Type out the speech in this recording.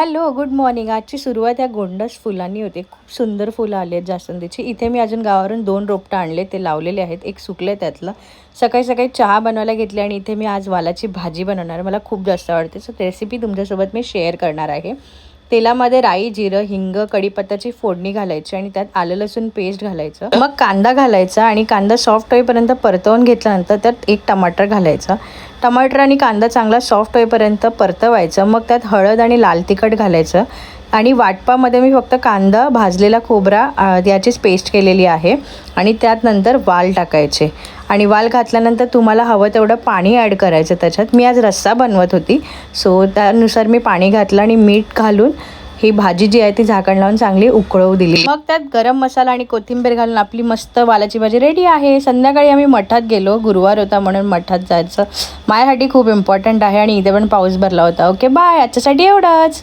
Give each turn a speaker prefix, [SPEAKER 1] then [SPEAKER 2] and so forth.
[SPEAKER 1] Hello, good morning. आजची सुरुवात या गोंडस फुलांनी होते. खूप सुंदर फुलं आली आहेत जास्वंदीची. इथे मी अजून गावावरून 2 रोपटं आणले, ते लावलेले आहेत. एक सुकले त्यातलं. सकाळी सकाळी चहा बनवायला घेतली आणि इथे मी आज वालाची भाजी बनवणार. मला खूप जास्त आवडते, सो रेसिपी तुमच्यासोबत मी शेअर करणार आहे. तेलामध्ये राई, जिरं, हिंग, कढीपत्त्याची फोडणी घालायची आणि त्यात आलं लसूण पेस्ट घालायचं. मग कांदा घालायचा आणि कांदा सॉफ्ट होईपर्यंत परतवून घेतल्यानंतर त्यात एक टमाटर घालायचं. टमाटर आणि कांदा चांगला सॉफ्ट होईपर्यंत परतवायचं. मग त्यात हळद आणि लाल तिखट घालायचं आणि वाटपामध्ये मी फक्त कांदा, भाजलेला खोबरा याचीच पेस्ट केलेली आहे आणि त्यात नंतर वाल टाकायचे आणि वाल घातल्यानंतर तुम्हाला हवं तेवढं पाणी ॲड करायचं त्याच्यात. मी आज रस्सा बनवत होती, सो त्यानुसार मी पाणी घातलं आणि मीठ घालून ही भाजी जी आहे ती झाकण लावून चांगली उकळवू दिली. मग त्यात गरम मसाला आणि कोथिंबीर घालून आपली मस्त वालाची भाजी रेडी आहे. संध्याकाळी आम्ही मठात गेलो, गुरुवार होता म्हणून मठात जायचं माझ्यासाठी खूप इम्पॉर्टंट आहे आणि इथे पण पाऊस भरला होता. ओके बाय, आजच्यासाठी एवढंच.